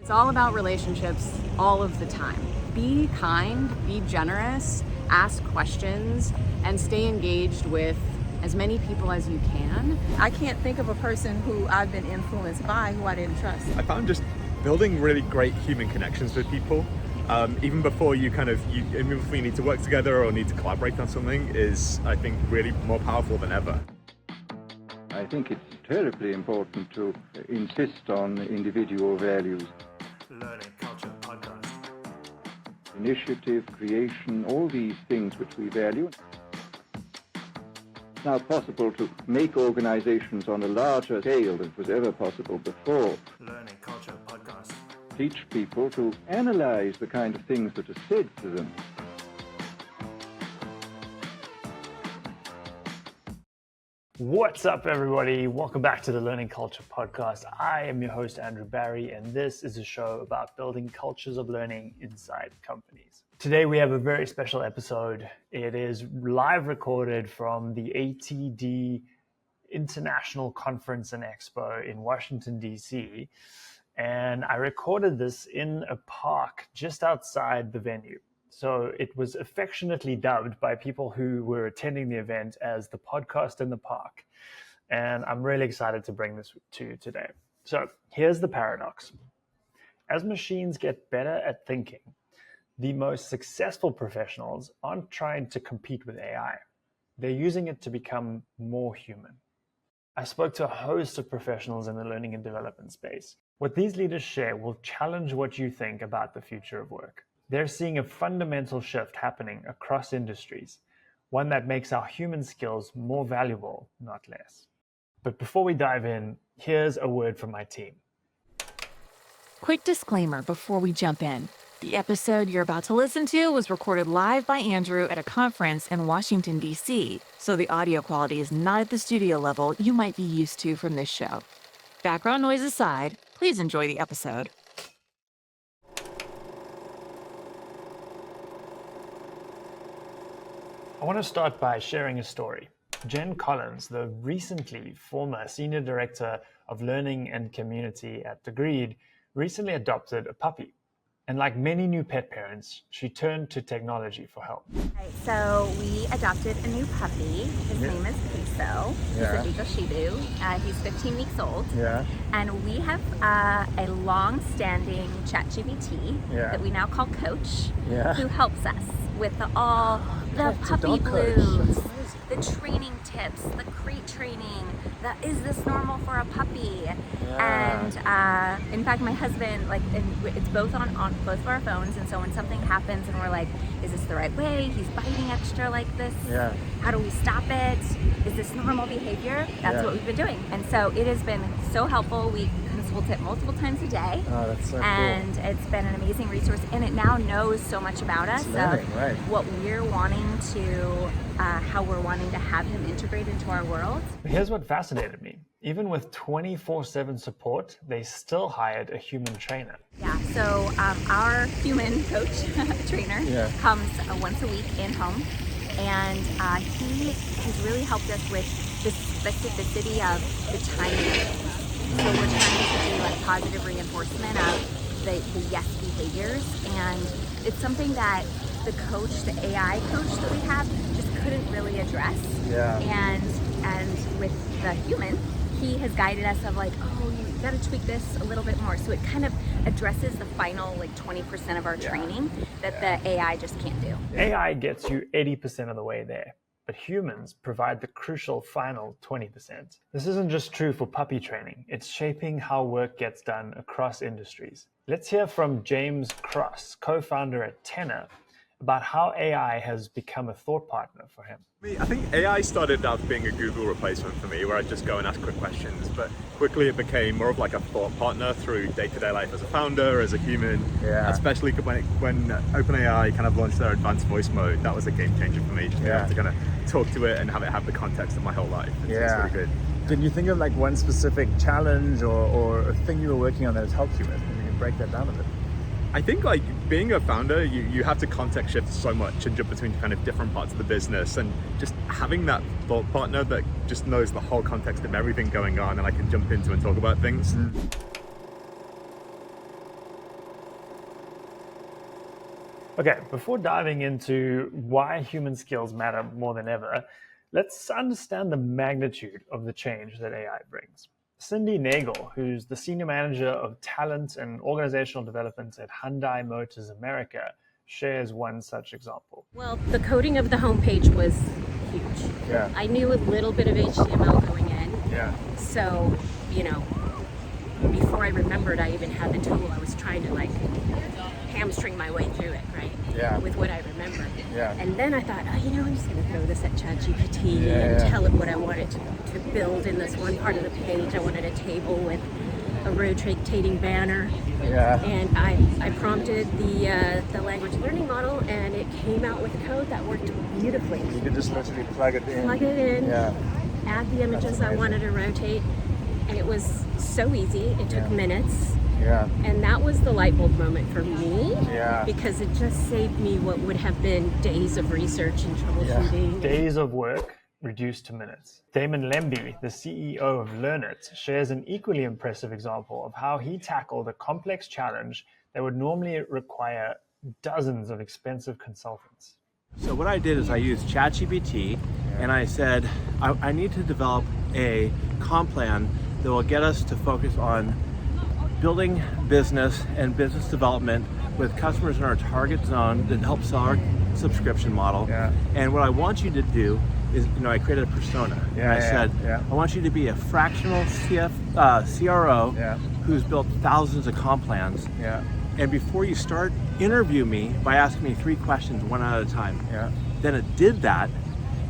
It's all about relationships all of the time. Be kind, be generous, ask questions, and stay engaged with as many people as you can. I can't think of a person who I've been influenced by who I didn't trust. I found just building really great human connections with people, even before you need to work together or need to collaborate on something, is, I think, really more powerful than ever. I think it's terribly important to insist on individual values. Learning Culture Podcast. Initiative, creation, all these things which we value. It's now possible to make organizations on a larger scale than was ever possible before. Learning Culture Podcast. Teach people to analyze the kind of things that are said to them. What's up, everybody? Welcome back to the Learning Culture Podcast. I am your host, Andrew Barry, and this is a show about building cultures of learning inside companies. Today, we have a very special episode. It is live recorded from the ATD International Conference and Expo in Washington, D.C., and I recorded this in a park just outside the venue. So it was affectionately dubbed by people who were attending the event as the podcast in the park. And I'm really excited to bring this to you today. So here's the paradox. As machines get better at thinking, the most successful professionals aren't trying to compete with AI. They're using it to become more human. I spoke to a host of professionals in the learning and development space. What these leaders share will challenge what you think about the future of work. They're seeing a fundamental shift happening across industries, one that makes our human skills more valuable, not less. But before we dive in, here's a word from my team. Quick disclaimer before we jump in. The episode you're about to listen to was recorded live by Andrew at a conference in Washington, D.C., so the audio quality is not at the studio level you might be used to from this show. Background noise aside, please enjoy the episode. I want to start by sharing a story. Jen Collins, the recently former Senior Director of Learning and Community at Degreed, recently adopted a puppy. And like many new pet parents, she turned to technology for help. Right, so we adopted a new puppy. His name is Peso. He's a Beagle Shih Tzu. He's 15 weeks old. And we have a long-standing ChatGPT that we now call Coach, who helps us with all the puppy blues, the training tips, the crate training, is this normal for a puppy? And in fact, my husband, it's both on both of our phones, and so when something happens and we're like, is this the right way? He's biting extra like this. How do we stop it? Is this normal behavior? That's what we've been doing. And so it has been so helpful. We consult it multiple times a day. Oh, that's so and cool. It's been an amazing resource, and it now knows so much about us, what we're wanting to, how we're wanting to have him integrate into our world. Here's what fascinated me. Even with 24/7 support, they still hired a human trainer. So our human coach trainer comes once a week in home, and he has really helped us with the specificity of the timing. So we're trying to do positive reinforcement of the yes behaviors, and it's something that the AI coach that we have just couldn't really address. And with the human, he has guided us of you got to tweak this a little bit more. So it kind of addresses the final 20% of our training that the AI just can't do. AI gets you 80% of the way there, but humans provide the crucial final 20%. This isn't just true for puppy training. It's shaping how work gets done across industries. Let's hear from James Cross, co-founder at Tenor, about how AI has become a thought partner for him. I think AI started out being a Google replacement for me, where I'd just go and ask quick questions, but quickly it became more of a thought partner through day-to-day life as a founder, as a human, especially when OpenAI kind of launched their advanced voice mode. That was a game changer for me, just being able to kind of talk to it and have it have the context of my whole life. It's really good. Did you think of one specific challenge or a thing you were working on that has helped you with? Maybe you can break that down a bit. I think being a founder, you have to context shift so much and jump between kind of different parts of the business, and just having that thought partner that just knows the whole context of everything going on and I can jump into and talk about things. Okay, before diving into why human skills matter more than ever, let's understand the magnitude of the change that AI brings. Cindy Nagel, who's the Senior Manager of Talent and Organizational Development at Hyundai Motors America, shares one such example. Well, the coding of the homepage was huge. Yeah. I knew a little bit of HTML going in. Yeah. So, before I remembered I even had the tool, I was trying to hamstring my way through it, right? Yeah. With what I remembered. Yeah. And then I thought, I'm just going to throw this at ChatGPT and tell it what I wanted to build in this one part of the page. I wanted a table with a rotating banner. Yeah. And I prompted the language learning model, and it came out with code that worked beautifully. You could just literally plug it in. Yeah. Add the images I wanted to rotate, and it was so easy. It took minutes. Yeah. And that was the light bulb moment for me. Yeah. Because it just saved me what would have been days of research and troubleshooting. Days of work reduced to minutes. Damon Lemby, the CEO of Learnit, shares an equally impressive example of how he tackled a complex challenge that would normally require dozens of expensive consultants. So what I did is I used ChatGPT and I said, I need to develop a comp plan that will get us to focus on building business and business development with customers in our target zone that helps sell our subscription model. Yeah. And what I want you to do is, I created a persona. I said, I want you to be a fractional CRO who's built thousands of comp plans. Yeah. And before you start, interview me by asking me 3 questions, one at a time. Yeah. Then it did that,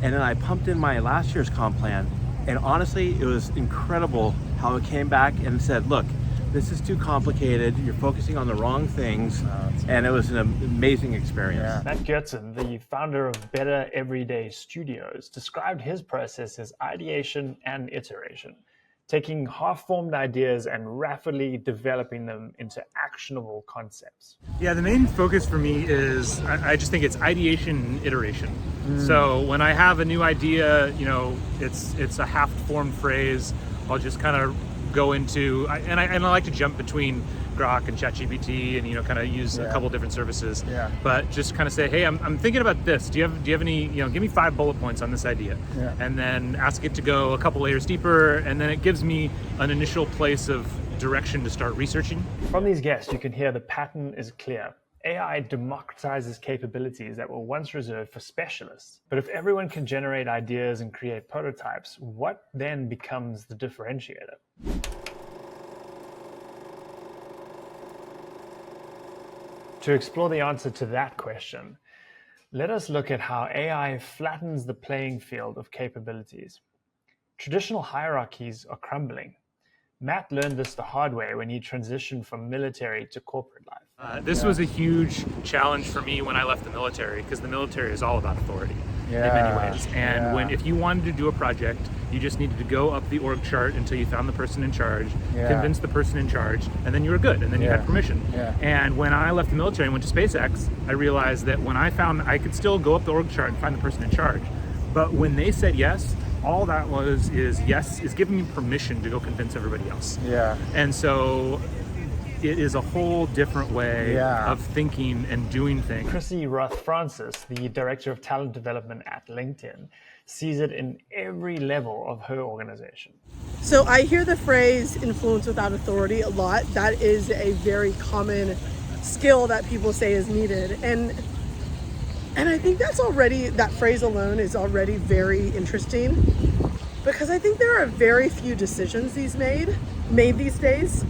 and then I pumped in my last year's comp plan, and honestly, it was incredible how it came back and said, look, this is too complicated, you're focusing on the wrong things, and it was an amazing experience. Yeah. Matt Gertzen, the founder of Better Everyday Studios, described his process as ideation and iteration, taking half-formed ideas and rapidly developing them into actionable concepts. Yeah, the main focus for me is, I just think it's ideation and iteration. So when I have a new idea, it's a half-formed phrase, I'll just kind of go into, and I like to jump between Grok and ChatGPT and kind of use a couple different services. Yeah. But just kind of say, hey, I'm thinking about this. Do you have any, give me 5 bullet points on this idea. Yeah. And then ask it to go a couple layers deeper, and then it gives me an initial place of direction to start researching. From these guests, you can hear the pattern is clear. AI democratizes capabilities that were once reserved for specialists. But if everyone can generate ideas and create prototypes, what then becomes the differentiator? To explore the answer to that question, let us look at how AI flattens the playing field of capabilities. Traditional hierarchies are crumbling. Matt learned this the hard way when he transitioned from military to corporate life. This was a huge challenge for me when I left the military, because the military is all about authority in many ways. And if you wanted to do a project, you just needed to go up the org chart until you found the person in charge, convince the person in charge, and then you were good, and then you had permission. And when I left the military and went to SpaceX, I realized that when I found I could still go up the org chart and find the person in charge, but when they said yes, all that is giving me permission to go convince everybody else. And so it is a whole different way of thinking and doing things. Chrissy Roth-Francis, the Director of Talent Development at LinkedIn, sees it in every level of her organization. So I hear the phrase influence without authority a lot. That is a very common skill that people say is needed. And I think that phrase alone is already very interesting, because I think there are very few decisions made these days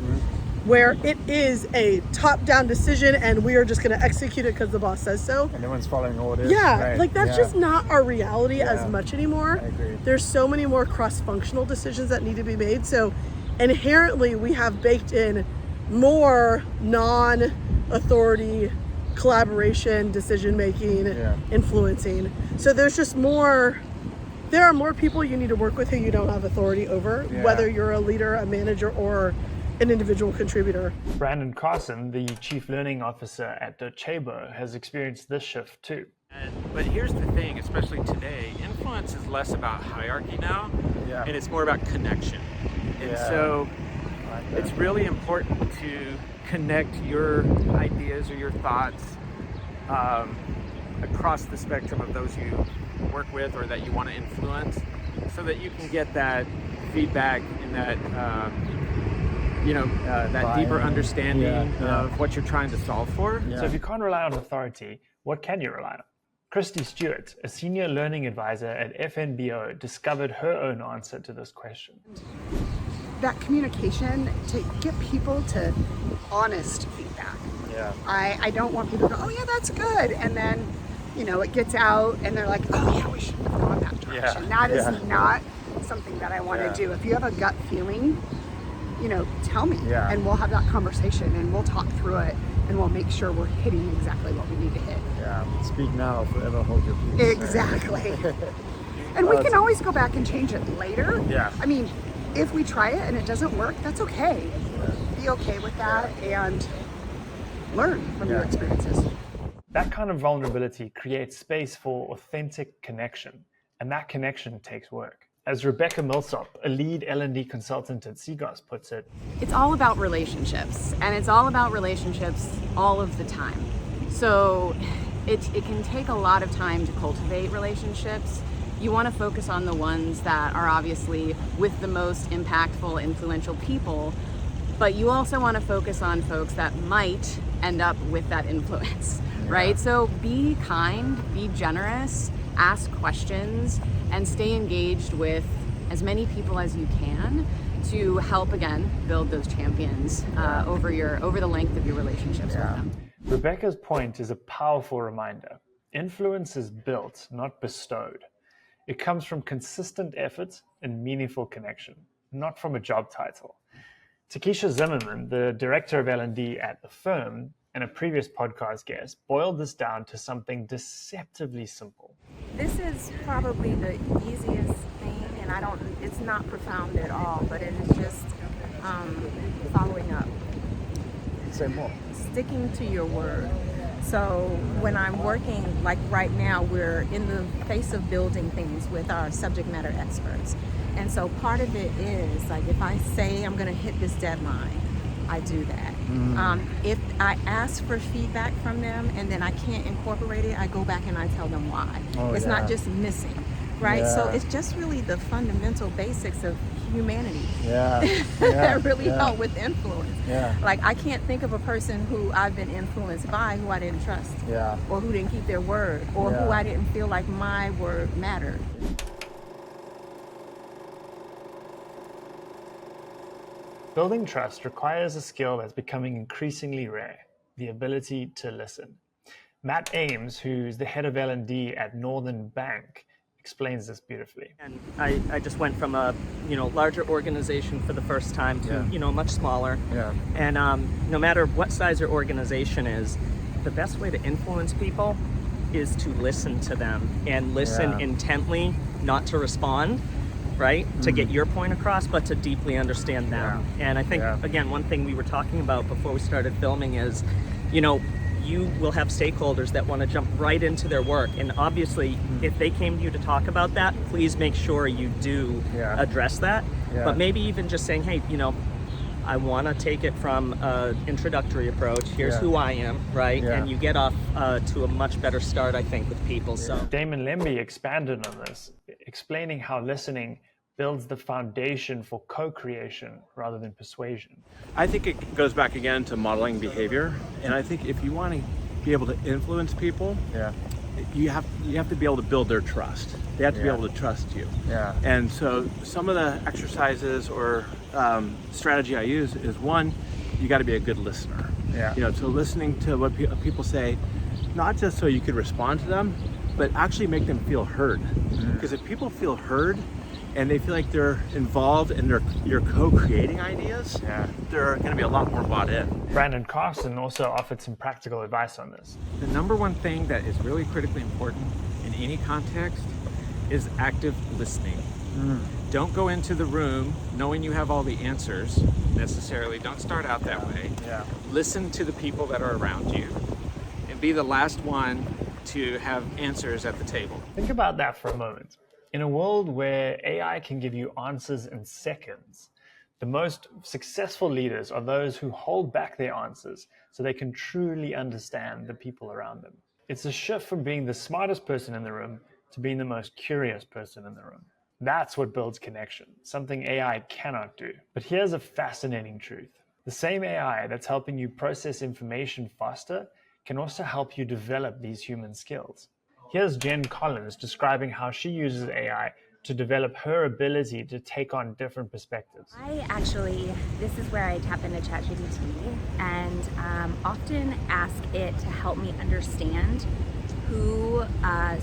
where it is a top-down decision and we are just going to execute it because the boss says so. And everyone's following orders. That's just not our reality as much anymore. I agree. There's so many more cross-functional decisions that need to be made. So inherently we have baked in more non-authority collaboration, decision-making, influencing. So there are more people you need to work with who you don't have authority over, whether you're a leader, a manager, or an individual contributor. Brandon Carson, the Chief Learning Officer at Docebo, has experienced this shift too. But here's the thing, especially today, influence is less about hierarchy now, and it's more about connection. And so it's really important to connect your ideas or your thoughts across the spectrum of those you work with or that you want to influence, so that you can get that feedback and that that deeper understanding of what you're trying to solve for. So if you can't rely on authority, what can you rely on? Christy Stewart, a senior learning advisor at FNBO, discovered her own answer to this question. That communication, to get people to honest feedback. Yeah. I don't want people to go, oh yeah, that's good. And then, it gets out and they're like, oh yeah, we should have gone that direction. That is not something that I want to do. If you have a gut feeling, tell me and we'll have that conversation and we'll talk through it and we'll make sure we're hitting exactly what we need to hit. Yeah, speak now, forever hold your peace. Exactly. And we can always go back and change it later. Yeah. I mean, if we try it and it doesn't work, that's okay. Be okay with that and learn from your experiences. That kind of vulnerability creates space for authentic connection, and that connection takes work. As Rebecca Millsop, a lead L&D consultant at Seagrass, puts it, it's all about relationships, and it's all about relationships all of the time. So it can take a lot of time to cultivate relationships. You want to focus on the ones that are obviously with the most impactful, influential people, but you also want to focus on folks that might end up with that influence, right? So be kind, be generous, ask questions, and stay engaged with as many people as you can to help, again, build those champions over the length of your relationships with them. Rebecca's point is a powerful reminder. Influence is built, not bestowed. It comes from consistent effort and meaningful connection, not from a job title. Takesha Zimmerman, the director of L&D at the firm and a previous podcast guest, boiled this down to something deceptively simple. This is probably the easiest thing, and it's not profound at all, but it is just following up. Say more. Sticking to your word. So when I'm working, like right now, we're in the face of building things with our subject matter experts. And so part of it is, like, if I say I'm going to hit this deadline, I do that. If I ask for feedback from them and then I can't incorporate it, I go back and I tell them why. It's not just missing, right? So it's just really the fundamental basics of humanity that really help with influence. Like, I can't think of a person who I've been influenced by who I didn't trust, or who didn't keep their word, or who I didn't feel like my word mattered. Building trust requires a skill that's becoming increasingly rare, the ability to listen. Matt Ames, who's the head of L&D at Northern Bank, explains this beautifully. And I just went from a larger organization for the first time to much smaller. And no matter what size your organization is, the best way to influence people is to listen to them and listen intently, not to respond. Right? To get your point across, but to deeply understand them. And I think, again, one thing we were talking about before we started filming is, you will have stakeholders that want to jump right into their work. And obviously, if they came to you to talk about that, please make sure you do address that. But maybe even just saying, hey, I want to take it from an introductory approach. Here's who I am, right? And you get off to a much better start, I think, with people. So Damon Lemby expanded on this, explaining how listening builds the foundation for co-creation rather than persuasion. I think it goes back again to modeling behavior. And I think if you want to be able to influence people, you have to be able to build their trust. They have to be able to trust you. And so some of the exercises or strategy I use is, one, you got to be a good listener. So listening to what people say, not just so you could respond to them, but actually make them feel heard. Because if people feel heard and they feel like they're involved and you're co-creating ideas, they're going to be a lot more bought in. Brandon Carson also offered some practical advice on this. The number one thing that is really critically important in any context is active listening. Don't go into the room knowing you have all the answers necessarily. Don't start out that way. Listen to the people that are around you and be the last one to have answers at the table. Think about that for a moment. In a world where AI can give you answers in seconds, the most successful leaders are those who hold back their answers so they can truly understand the people around them. It's a shift from being the smartest person in the room to being the most curious person in the room. That's what builds connection, something AI cannot do. But here's a fascinating truth. The same AI that's helping you process information faster can also help you develop these human skills. Here's Jen Collins describing how she uses AI to develop her ability to take on different perspectives. This is where I tap into ChatGPT and often ask it to help me understand who,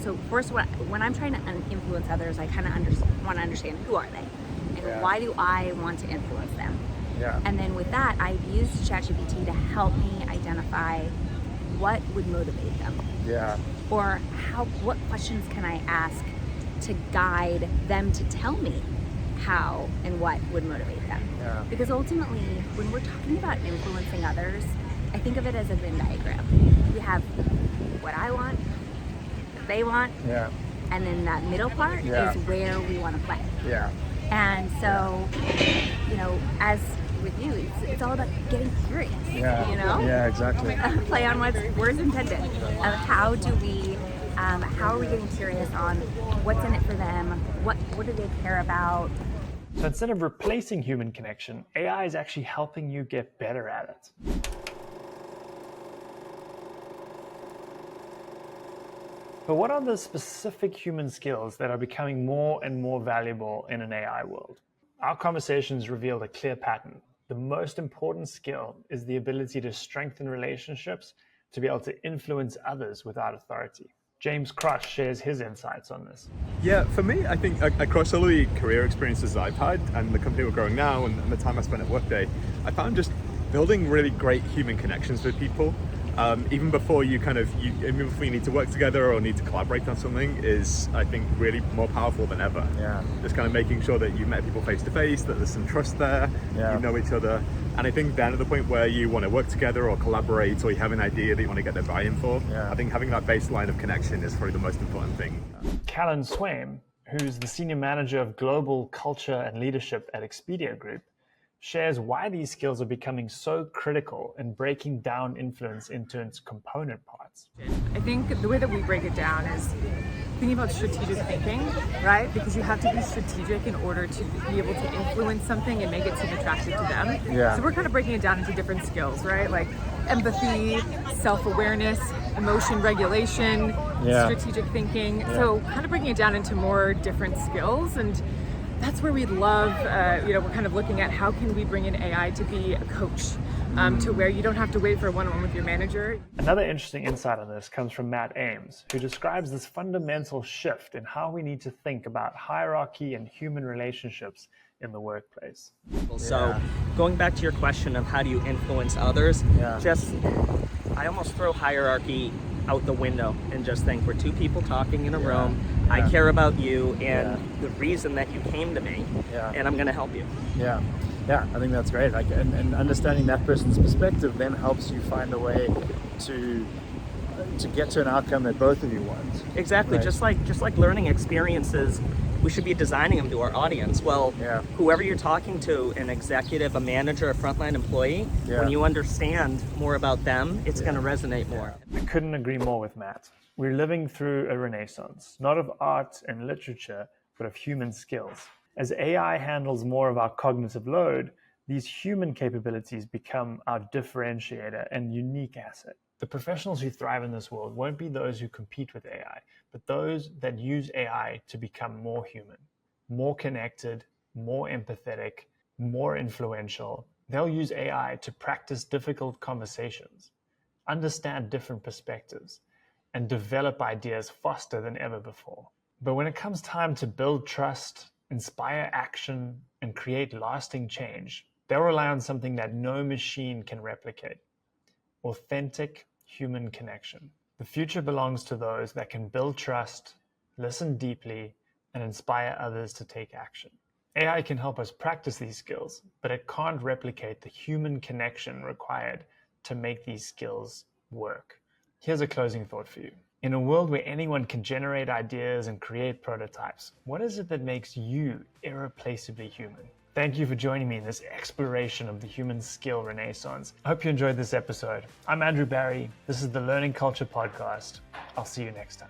so first when I'm trying to influence others, I kind of want to understand who are they and why do I want to influence them. And then with that, I've used ChatGPT to help me identify what would motivate them. Or what questions can I ask to guide them to tell me how and what would motivate them. Because ultimately, when we're talking about influencing others, I think of it as a Venn diagram. We have what I want, what they want, and then that middle part is where we want to play. And so, you know, as with you, it's all about getting curious. You know? Exactly. Play on words intended. How are we getting curious on what's in it for them? What do they care about? So instead of replacing human connection, AI is actually helping you get better at it. But what are the specific human skills that are becoming more and more valuable in an AI world? Our conversations revealed a clear pattern. The most important skill is the ability to strengthen relationships, to be able to influence others without authority. James Cross shares his insights on this. Yeah, for me, I think across all the career experiences I've had and the company we're growing now and the time I spent at Workday, I found just building really great human connections with people, even before even before you need to work together or need to collaborate on something, is, I think, really more powerful than ever. Just kind of making sure that you've met people face to face, that there's some trust there, you know each other. And I think then at the point where you want to work together or collaborate, or you have an idea that you want to get their buy-in for, I think having that baseline of connection is probably the most important thing. Callan Swaim, who's the Senior Manager of Global Culture and Leadership at Expedia Group, shares why these skills are becoming so critical in breaking down influence into its component parts. I think the way that we break it down is thinking about strategic thinking, right? Because you have to be strategic in order to be able to influence something and make it seem attractive to them. So we're kind of breaking it down into different skills, right? Like empathy, self-awareness, emotion regulation, strategic thinking. So kind of breaking it down into more different skills, and that's where we'd love, we're kind of looking at how can we bring in AI to be a coach, to where you don't have to wait for a one-on-one with your manager. Another interesting insight on this comes from Matt Ames, who describes this fundamental shift in how we need to think about hierarchy and human relationships in the workplace. So going back to your question of how do you influence others, I almost throw hierarchy out the window and just think we're two people talking in a room. I care about you and the reason that you came to me, and I'm going to help you. Yeah, I think that's great. And understanding that person's perspective then helps you find a way to get to an outcome that both of you want. Exactly. Right? Just like learning experiences, we should be designing them to our audience. Well, whoever you're talking to, an executive, a manager, a frontline employee, when you understand more about them, it's going to resonate more. I couldn't agree more with Matt. We're living through a renaissance, not of art and literature, but of human skills. As AI handles more of our cognitive load, these human capabilities become our differentiator and unique asset. The professionals who thrive in this world won't be those who compete with AI, but those that use AI to become more human, more connected, more empathetic, more influential. They'll use AI to practice difficult conversations, understand different perspectives, and develop ideas faster than ever before. But when it comes time to build trust, inspire action, and create lasting change, they'll rely on something that no machine can replicate: authentic human connection. The future belongs to those that can build trust, listen deeply, and inspire others to take action. AI can help us practice these skills, but it can't replicate the human connection required to make these skills work. Here's a closing thought for you. In a world where anyone can generate ideas and create prototypes, what is it that makes you irreplaceably human? Thank you for joining me in this exploration of the human skill renaissance. I hope you enjoyed this episode. I'm Andrew Barry. This is the Learning Culture Podcast. I'll see you next time.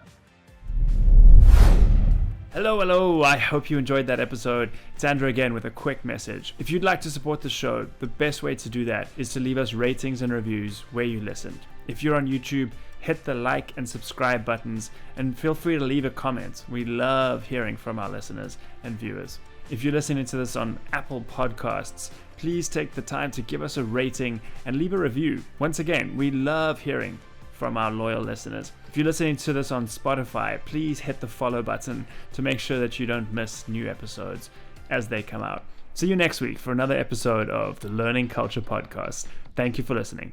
Hello. I hope you enjoyed that episode. It's Andrew again with a quick message. If you'd like to support the show, the best way to do that is to leave us ratings and reviews where you listened. If you're on YouTube, hit the like and subscribe buttons and feel free to leave a comment. We love hearing from our listeners and viewers. If you're listening to this on Apple Podcasts, please take the time to give us a rating and leave a review. Once again, we love hearing from our loyal listeners. If you're listening to this on Spotify, please hit the follow button to make sure that you don't miss new episodes as they come out. See you next week for another episode of the Learning Culture Podcast. Thank you for listening.